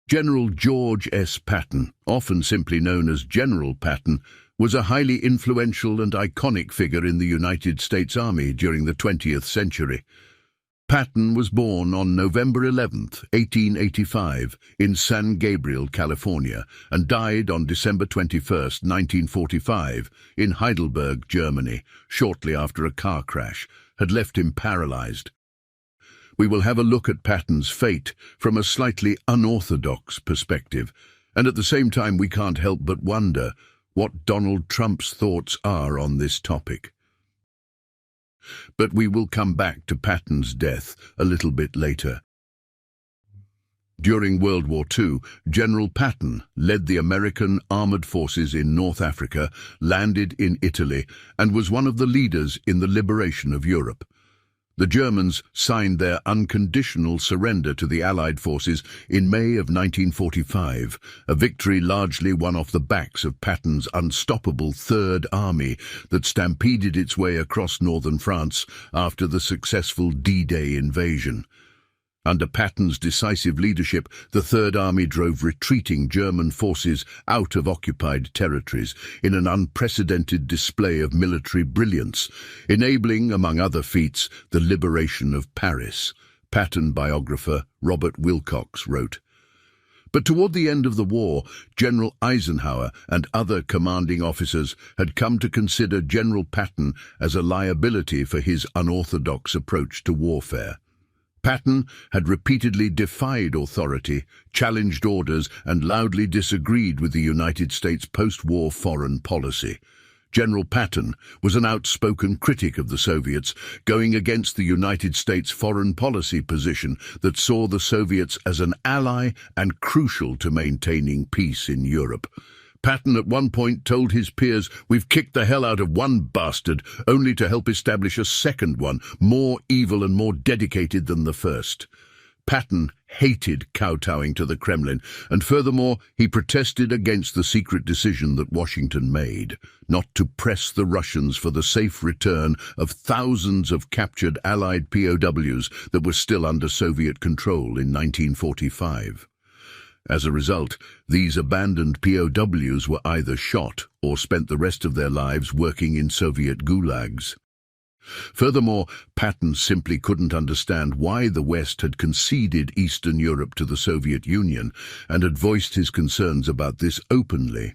General George S. Patton, often simply known as General Patton, was a highly influential and iconic figure in the United States Army during the 20th century. Patton was born on November 11th, 1885, in San Gabriel, California, and died on December 21st, 1945, in Heidelberg, Germany, shortly after a car crash had left him paralyzed. We will have a look at Patton's fate from a slightly unorthodox perspective, and at the same time we can't help but wonder what Donald Trump's thoughts are on this topic. But we will come back to Patton's death a little bit later. During World War II, General Patton led the American armored forces in North Africa, landed in Italy, and was one of the leaders in the liberation of Europe. The Germans signed their unconditional surrender to the Allied forces in May of 1945, a victory largely won off the backs of Patton's unstoppable Third Army that stampeded its way across northern France after the successful D-Day invasion. Under Patton's decisive leadership, the Third Army drove retreating German forces out of occupied territories in an unprecedented display of military brilliance, enabling, among other feats, the liberation of Paris. Patton biographer Robert Wilcox wrote. But toward the end of the war, General Eisenhower and other commanding officers had come to consider General Patton as a liability for his unorthodox approach to warfare. Patton had repeatedly defied authority, challenged orders, and loudly disagreed with the United States post-war foreign policy. General Patton was an outspoken critic of the Soviets, going against the United States foreign policy position that saw the Soviets as an ally and crucial to maintaining peace in Europe. Patton at one point told his peers, "We've kicked the hell out of one bastard, only to help establish a second one, more evil and more dedicated than the first." Patton hated kowtowing to the Kremlin, and furthermore, he protested against the secret decision that Washington made, not to press the Russians for the safe return of thousands of captured Allied POWs that were still under Soviet control in 1945. As a result, these abandoned POWs were either shot or spent the rest of their lives working in Soviet gulags. Furthermore, Patton simply couldn't understand why the West had conceded Eastern Europe to the Soviet Union and had voiced his concerns about this openly.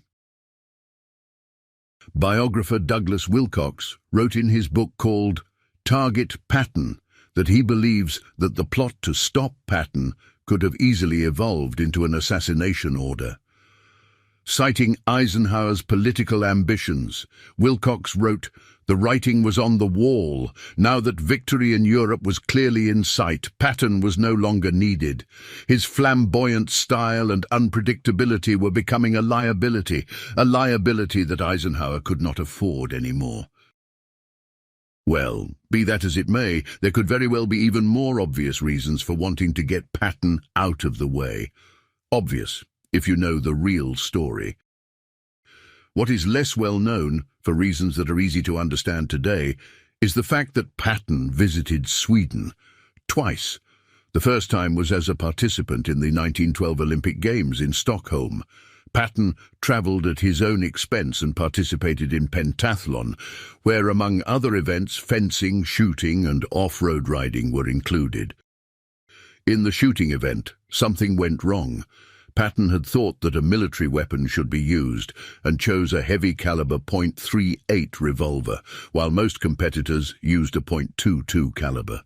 Biographer Douglas Wilcox wrote in his book called Target Patton that he believes that the plot to stop Patton could have easily evolved into an assassination order. Citing Eisenhower's political ambitions, Wilcox wrote, "The writing was on the wall. Now that victory in Europe was clearly in sight, Patton was no longer needed. His flamboyant style and unpredictability were becoming a liability that Eisenhower could not afford anymore." Well, be that as it may, there could very well be even more obvious reasons for wanting to get Patton out of the way. Obvious, if you know the real story. What is less well known, for reasons that are easy to understand today, is the fact that Patton visited Sweden twice. The first time was as a participant in the 1912 Olympic Games in Stockholm. Patton travelled at his own expense and participated in pentathlon, where, among other events, fencing, shooting and off-road riding were included. In the shooting event, something went wrong. Patton had thought that a military weapon should be used and chose a heavy-caliber .38 revolver, while most competitors used a .22 caliber.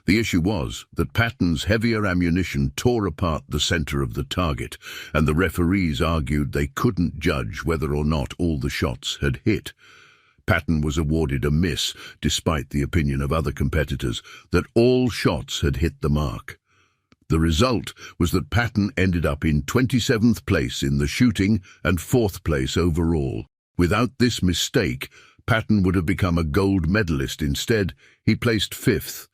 The issue was that Patton's heavier ammunition tore apart the center of the target, and the referees argued they couldn't judge whether or not all the shots had hit. Patton was awarded a miss, despite the opinion of other competitors, that all shots had hit the mark. The result was that Patton ended up in 27th place in the shooting and 4th place overall. Without this mistake, Patton would have become a gold medalist. Instead, he placed 5th.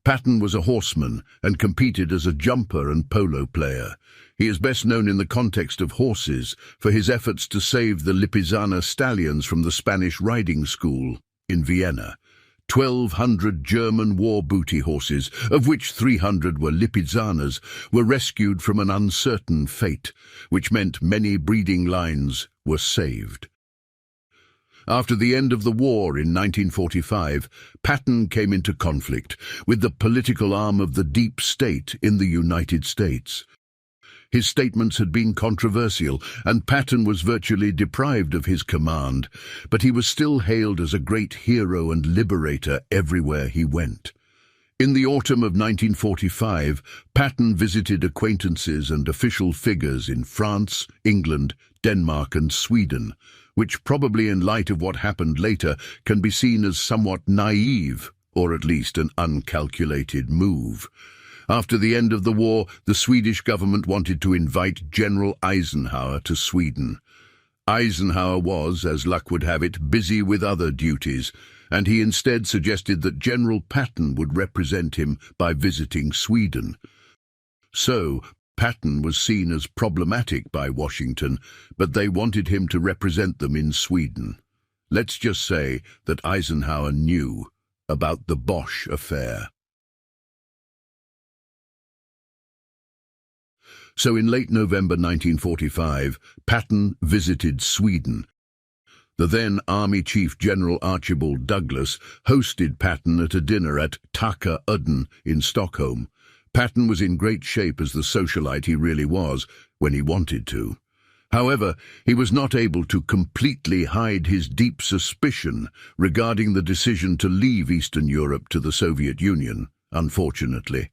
Patton was a horseman and competed as a jumper and polo player. He is best known in the context of horses for his efforts to save the Lipizzaner stallions from the Spanish riding school in Vienna. 1,200 German war booty horses, of which 300 were Lipizzanas, were rescued from an uncertain fate, which meant many breeding lines were saved. After the end of the war in 1945, Patton came into conflict with the political arm of the deep state in the United States. His statements had been controversial, and Patton was virtually deprived of his command, but he was still hailed as a great hero and liberator everywhere he went. In the autumn of 1945, Patton visited acquaintances and official figures in France, England, Denmark and Sweden, which probably in light of what happened later can be seen as somewhat naive, or at least an uncalculated move. After the end of the war, the Swedish government wanted to invite General Eisenhower to Sweden. Eisenhower was, as luck would have it, busy with other duties, and he instead suggested that General Patton would represent him by visiting Sweden. So, Patton was seen as problematic by Washington, but they wanted him to represent them in Sweden. Let's just say that Eisenhower knew about the Bosch affair. So in late November 1945, Patton visited Sweden. The then Army Chief General Archibald Douglas hosted Patton at a dinner at Taka Udden in Stockholm. Patton was in great shape as the socialite he really was when he wanted to. However, he was not able to completely hide his deep suspicion regarding the decision to leave Eastern Europe to the Soviet Union, unfortunately.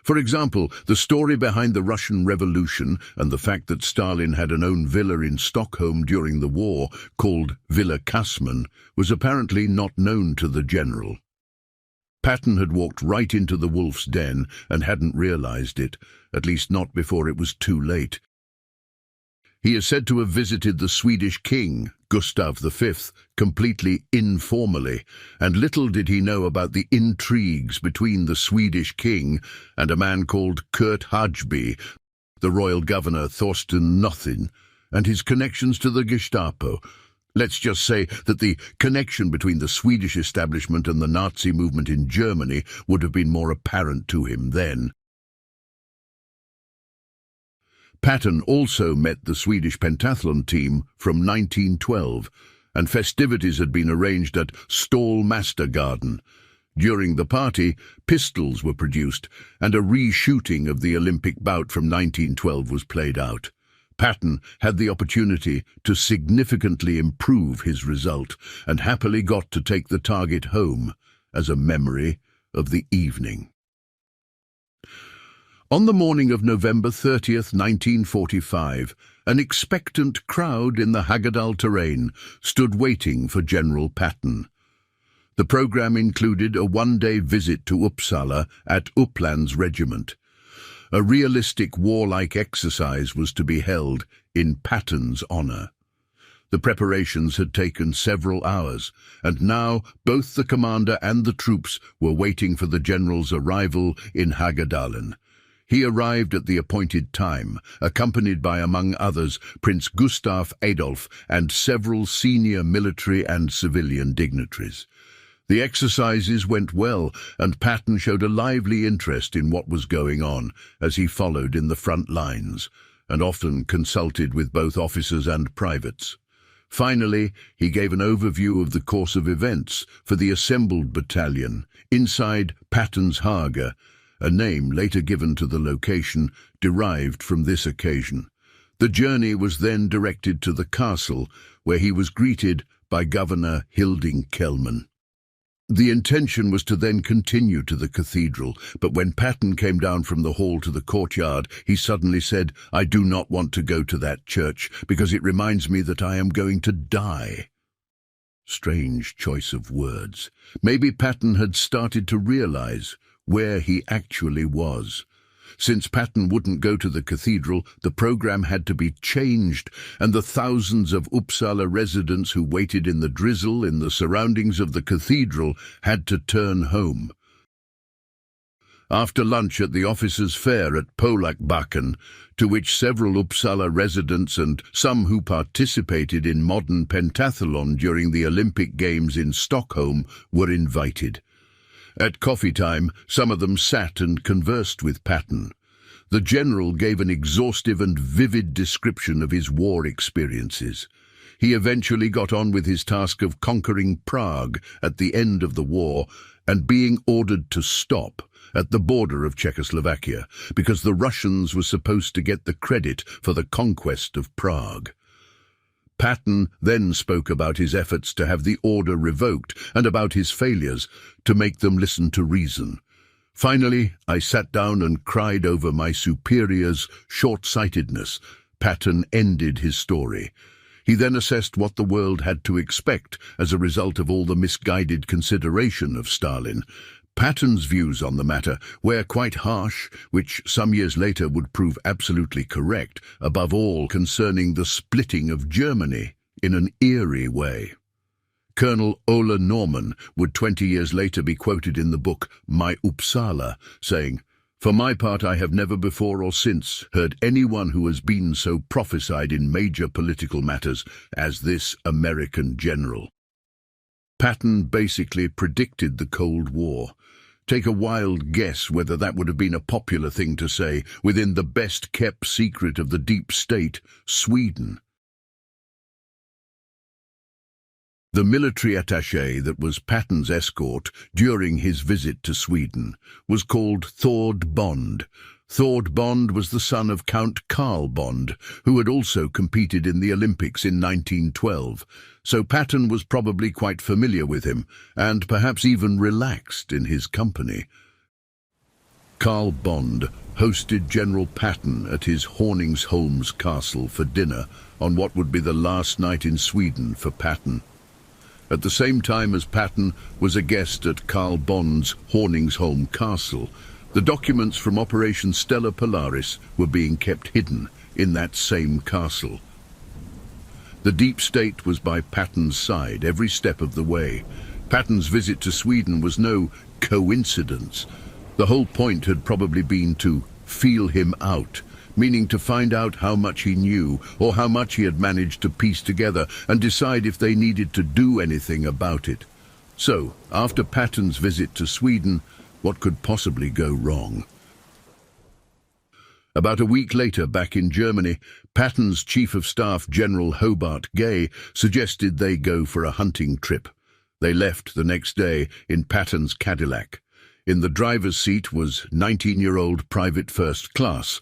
For example, the story behind the Russian Revolution and the fact that Stalin had an own villa in Stockholm during the war, called Villa Kassman, was apparently not known to the general. Patton had walked right into the wolf's den and hadn't realized it, at least not before it was too late. He is said to have visited the Swedish king, Gustav V, completely informally, and little did he know about the intrigues between the Swedish king and a man called Kurt Hajby, the royal governor Thorsten Nothin, and his connections to the Gestapo. Let's just say that the connection between the Swedish establishment and the Nazi movement in Germany would have been more apparent to him then. Patton also met the Swedish pentathlon team from 1912, and festivities had been arranged at Stålmastergarden. During the party, pistols were produced, and a re-shooting of the Olympic bout from 1912 was played out. Patton had the opportunity to significantly improve his result, and happily got to take the target home as a memory of the evening. On the morning of November 30th, 1945, an expectant crowd in the Hagedal terrain stood waiting for General Patton. The program included a one-day visit to Uppsala at Uppland's regiment. A realistic warlike exercise was to be held in Patton's honor. The preparations had taken several hours, and now both the commander and the troops were waiting for the general's arrival in Hagedalen. He arrived at the appointed time, accompanied by, among others, Prince Gustav Adolf and several senior military and civilian dignitaries. The exercises went well, and Patton showed a lively interest in what was going on as he followed in the front lines, and often consulted with both officers and privates. Finally, he gave an overview of the course of events for the assembled battalion inside Patton's Haga, a name later given to the location derived from this occasion. The journey was then directed to the castle, where he was greeted by Governor Hilding Kellman. The intention was to then continue to the cathedral, but when Patton came down from the hall to the courtyard, he suddenly said, "I do not want to go to that church, because it reminds me that I am going to die." Strange choice of words. Maybe Patton had started to realize where he actually was. Since Patton wouldn't go to the cathedral, the program had to be changed, and the thousands of Uppsala residents who waited in the drizzle in the surroundings of the cathedral had to turn home. After lunch at the officers' fair at Polakbacken, to which several Uppsala residents and some who participated in modern pentathlon during the Olympic Games in Stockholm were invited. At coffee time, some of them sat and conversed with Patton. The general gave an exhaustive and vivid description of his war experiences. He eventually got on with his task of conquering Prague at the end of the war and being ordered to stop at the border of Czechoslovakia because the Russians were supposed to get the credit for the conquest of Prague. Patton then spoke about his efforts to have the order revoked and about his failures to make them listen to reason. Finally, I sat down and cried over my superior's short-sightedness. Patton ended his story. He then assessed what the world had to expect as a result of all the misguided consideration of Stalin. Patton's views on the matter were quite harsh, which some years later would prove absolutely correct, above all concerning the splitting of Germany in an eerie way. Colonel Ola Norman would 20 years later be quoted in the book My Uppsala, saying, "For my part, I have never before or since heard anyone who has been so prophesied in major political matters as this American general." Patton basically predicted the Cold War. Take a wild guess whether that would have been a popular thing to say within the best-kept secret of the deep state, Sweden. The military attaché that was Patton's escort during his visit to Sweden was called Thord Bond. Thord Bond was the son of Count Carl Bond, who had also competed in the Olympics in 1912, so Patton was probably quite familiar with him, and perhaps even relaxed in his company. Carl Bond hosted General Patton at his Horningsholms castle for dinner on what would be the last night in Sweden for Patton. At the same time as Patton was a guest at Carl Bond's Horningsholm castle, the documents from Operation Stella Polaris were being kept hidden in that same castle. The deep state was by Patton's side every step of the way. Patton's visit to Sweden was no coincidence. The whole point had probably been to feel him out, meaning to find out how much he knew or how much he had managed to piece together and decide if they needed to do anything about it. So, after Patton's visit to Sweden, what could possibly go wrong? About a week later, back in Germany, Patton's Chief of Staff General Hobart Gay suggested they go for a hunting trip. They left the next day in Patton's Cadillac. In the driver's seat was 19-year-old Private First Class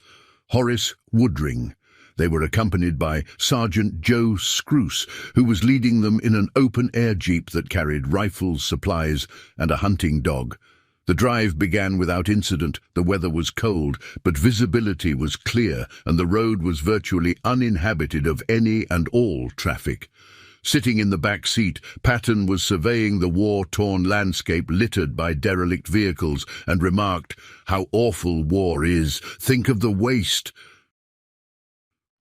Horace Woodring. They were accompanied by Sergeant Joe Scroose, who was leading them in an open-air jeep that carried rifles, supplies, and a hunting dog. The drive began without incident. The weather was cold, but visibility was clear, and the road was virtually uninhabited of any and all traffic. Sitting in the back seat, Patton was surveying the war-torn landscape littered by derelict vehicles and remarked, "How awful war is! Think of the waste!"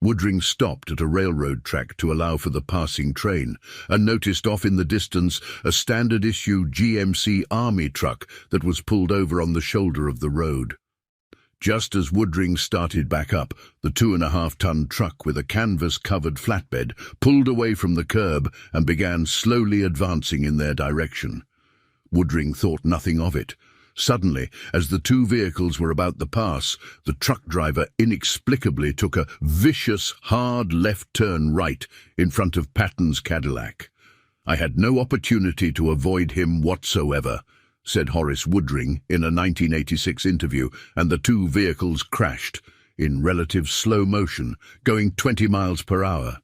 Woodring stopped at a railroad track to allow for the passing train and noticed off in the distance a standard-issue GMC Army truck that was pulled over on the shoulder of the road. Just as Woodring started back up, the 2.5-ton truck with a canvas-covered flatbed pulled away from the curb and began slowly advancing in their direction. Woodring thought nothing of it. Suddenly, as the two vehicles were about the pass, the truck driver inexplicably took a vicious, hard left turn right in front of Patton's Cadillac. "I had no opportunity to avoid him whatsoever," said Horace Woodring in a 1986 interview, and the two vehicles crashed in relative slow motion, going 20 miles per hour.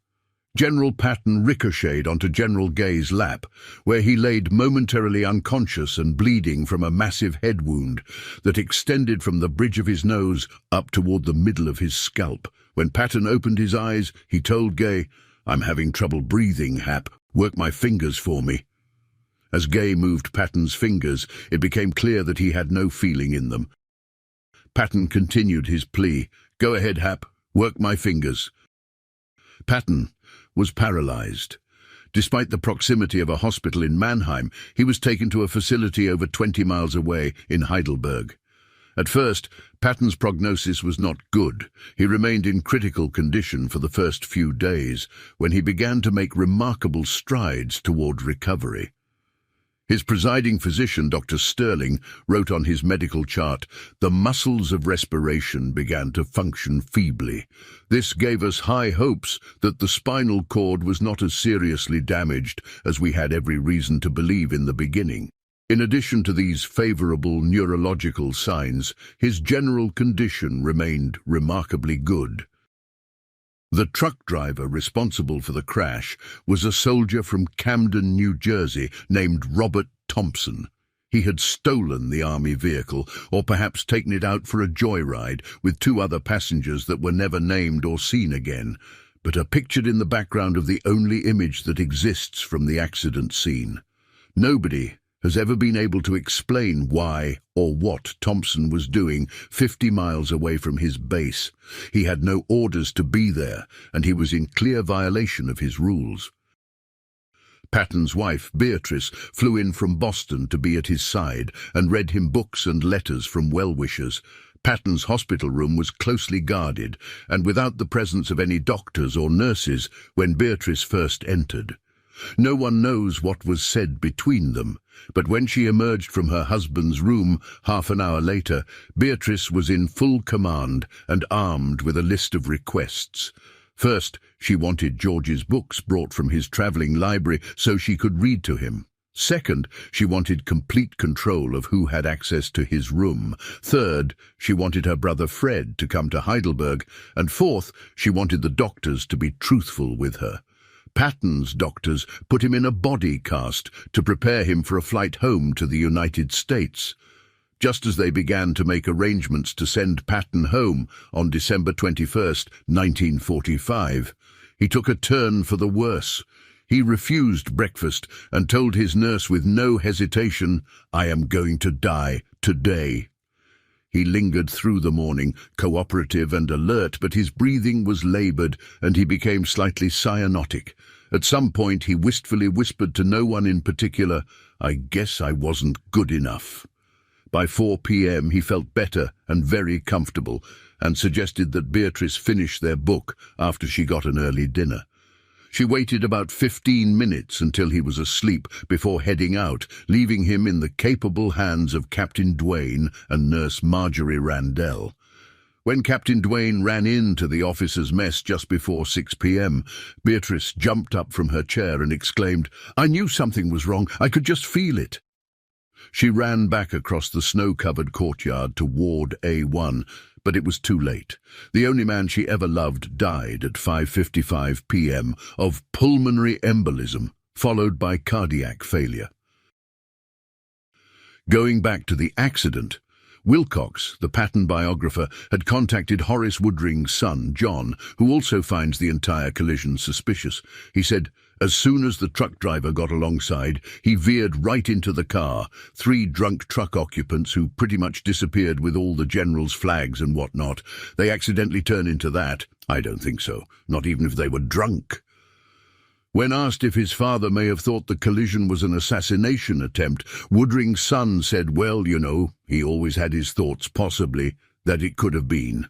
General Patton ricocheted onto General Gay's lap, where he laid momentarily unconscious and bleeding from a massive head wound that extended from the bridge of his nose up toward the middle of his scalp. When Patton opened his eyes, he told Gay, "I'm having trouble breathing, Hap. Work my fingers for me." As Gay moved Patton's fingers, it became clear that he had no feeling in them. Patton continued his plea, "Go ahead, Hap. Work my fingers." Patton was paralyzed. Despite the proximity of a hospital in Mannheim, he was taken to a facility over 20 miles away in Heidelberg. At first, Patton's prognosis was not good. He remained in critical condition for the first few days, when he began to make remarkable strides toward recovery. His presiding physician, Dr. Sterling, wrote on his medical chart, "The muscles of respiration began to function feebly. This gave us high hopes that the spinal cord was not as seriously damaged as we had every reason to believe in the beginning." In addition to these favorable neurological signs, his general condition remained remarkably good. The truck driver responsible for the crash was a soldier from Camden, New Jersey, named Robert Thompson. He had stolen the army vehicle, or perhaps taken it out for a joyride, with two other passengers that were never named or seen again, but are pictured in the background of the only image that exists from the accident scene. Nobody has ever been able to explain why or what Thompson was doing 50 miles away from his base. He had no orders to be there, and he was in clear violation of his rules. Patton's wife, Beatrice, flew in from Boston to be at his side and read him books and letters from well-wishers. Patton's hospital room was closely guarded and without the presence of any doctors or nurses when Beatrice first entered. No one knows what was said between them, but when she emerged from her husband's room half an hour later, Beatrice was in full command and armed with a list of requests. First, she wanted George's books brought from his traveling library so she could read to him. Second, she wanted complete control of who had access to his room. Third, she wanted her brother Fred to come to Heidelberg. And fourth, she wanted the doctors to be truthful with her. Patton's doctors put him in a body cast to prepare him for a flight home to the United States. Just as they began to make arrangements to send Patton home on December 21st, 1945, he took a turn for the worse. He refused breakfast and told his nurse with no hesitation, "I am going to die today." He lingered through the morning, cooperative and alert, but his breathing was labored and he became slightly cyanotic. At some point he wistfully whispered to no one in particular, "I guess I wasn't good enough." By 4 p.m. he felt better and very comfortable and suggested that Beatrice finish their book after she got an early dinner. She waited about 15 minutes until he was asleep before heading out, leaving him in the capable hands of Captain Duane and Nurse Marjorie Randell. When Captain Duane ran into the officers' mess just before 6 p.m., Beatrice jumped up from her chair and exclaimed, "I knew something was wrong. I could just feel it." She ran back across the snow-covered courtyard to Ward A1, but it was too late. The only man she ever loved died at 5:55 p.m. of pulmonary embolism, followed by cardiac failure. Going back to the accident, Wilcox, the Patton biographer, had contacted Horace Woodring's son, John, who also finds the entire collision suspicious. He said, "As soon as the truck driver got alongside, he veered right into the car. 3 drunk truck occupants who pretty much disappeared with all the general's flags and whatnot. They accidentally turned into that. I don't think so, not even if they were drunk." When asked if his father may have thought the collision was an assassination attempt, Woodring's son said, "Well, you know, he always had his thoughts, possibly, that it could have been."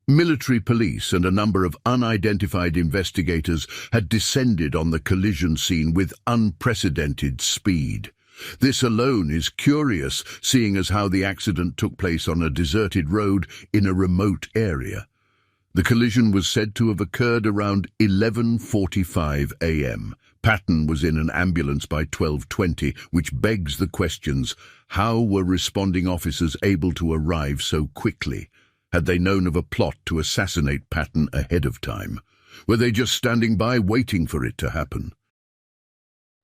Military police and a number of unidentified investigators had descended on the collision scene with unprecedented speed. This alone is curious, seeing as how the accident took place on a deserted road in a remote area. The collision was said to have occurred around 11:45 a.m. Patton was in an ambulance by 12:20, which begs the questions, how were responding officers able to arrive so quickly? Had they known of a plot to assassinate Patton ahead of time? Were they just standing by waiting for it to happen?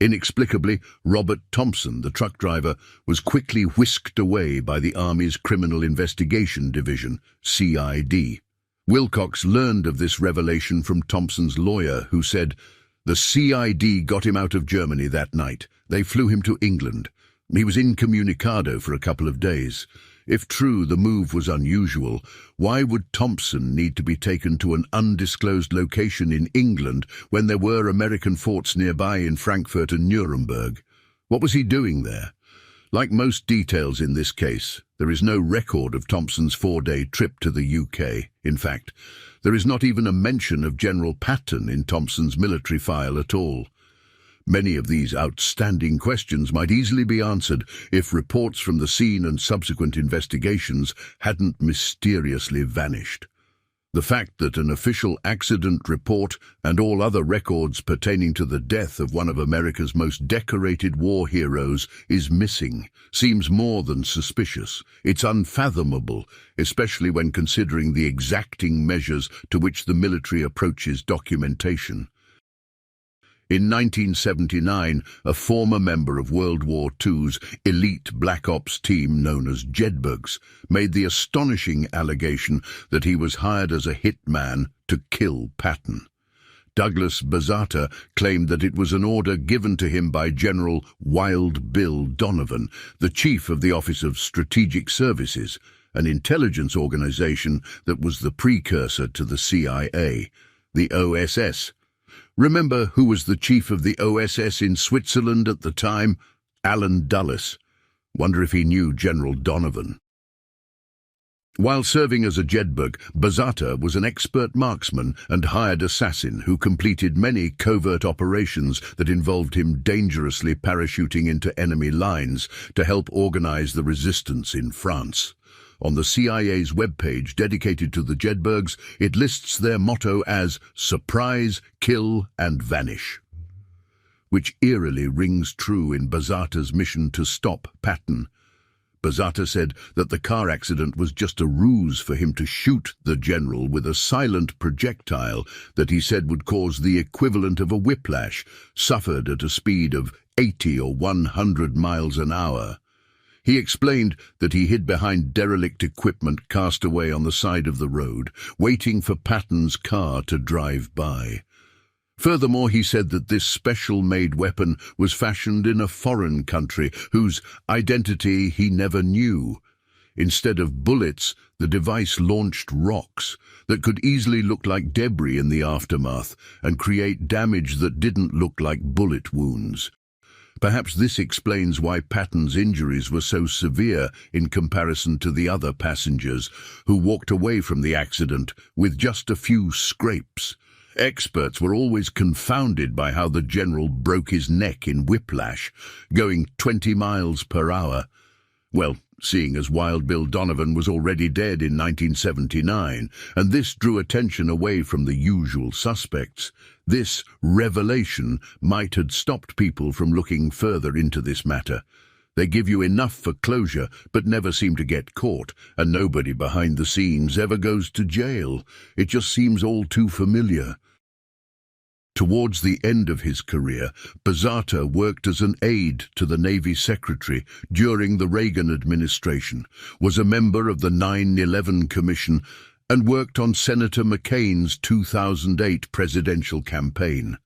Inexplicably, Robert Thompson, the truck driver, was quickly whisked away by the Army's Criminal Investigation Division, CID. Wilcox learned of this revelation from Thompson's lawyer, who said, "The CID got him out of Germany that night. They flew him to England. He was incommunicado for a couple of days. If true, the move was unusual. Why would Thompson need to be taken to an undisclosed location in England when there were American forts nearby in Frankfurt and Nuremberg? What was he doing there? Like most details in this case, there is no record of Thompson's 4-day trip to the UK. In fact, there is not even a mention of General Patton in Thompson's military file at all. Many of these outstanding questions might easily be answered if reports from the scene and subsequent investigations hadn't mysteriously vanished. The fact that an official accident report and all other records pertaining to the death of one of America's most decorated war heroes is missing seems more than suspicious. It's unfathomable, especially when considering the exacting measures to which the military approaches documentation. In 1979, a former member of World War II's elite Black Ops team known as Jedburghs made the astonishing allegation that he was hired as a hitman to kill Patton. Douglas Bazata claimed that it was an order given to him by General Wild Bill Donovan, the chief of the Office of Strategic Services, an intelligence organization that was the precursor to the CIA, the OSS. Remember who was the chief of the OSS in Switzerland at the time? Alan Dulles. Wonder if he knew General Donovan. While serving as a Jedburgh, Bazata was an expert marksman and hired assassin who completed many covert operations that involved him dangerously parachuting into enemy lines to help organize the resistance in France. On the CIA's webpage dedicated to the Jedburghs, it lists their motto as "Surprise, Kill and Vanish," which eerily rings true in Bazata's mission to stop Patton. Bazata said that the car accident was just a ruse for him to shoot the general with a silent projectile that he said would cause the equivalent of a whiplash, suffered at a speed of 80 or 100 miles an hour. He explained that he hid behind derelict equipment cast away on the side of the road, waiting for Patton's car to drive by. Furthermore, he said that this special-made weapon was fashioned in a foreign country whose identity he never knew. Instead of bullets, the device launched rocks that could easily look like debris in the aftermath and create damage that didn't look like bullet wounds. Perhaps this explains why Patton's injuries were so severe in comparison to the other passengers who walked away from the accident with just a few scrapes. Experts were always confounded by how the general broke his neck in whiplash, going 20 miles per hour. Well, seeing as Wild Bill Donovan was already dead in 1979, and this drew attention away from the usual suspects, this revelation might have stopped people from looking further into this matter. They give you enough for closure, but never seem to get caught, and nobody behind the scenes ever goes to jail. It just seems all too familiar. Towards the end of his career, Bazata worked as an aide to the Navy Secretary during the Reagan administration, was a member of the 9/11 Commission, and worked on Senator McCain's 2008 presidential campaign.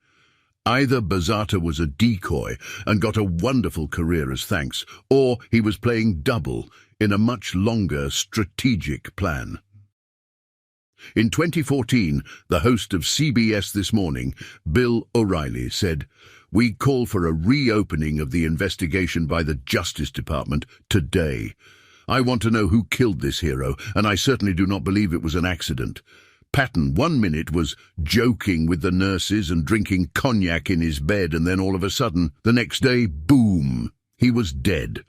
Either Bazata was a decoy and got a wonderful career as thanks, or he was playing double in a much longer strategic plan. In 2014, the host of CBS This Morning, Bill O'Reilly, said, "We call for a reopening of the investigation by the Justice Department today. I want to know who killed this hero, and I certainly do not believe it was an accident. Patton, 1 minute, was joking with the nurses and drinking cognac in his bed, and then all of a sudden, the next day, boom, he was dead."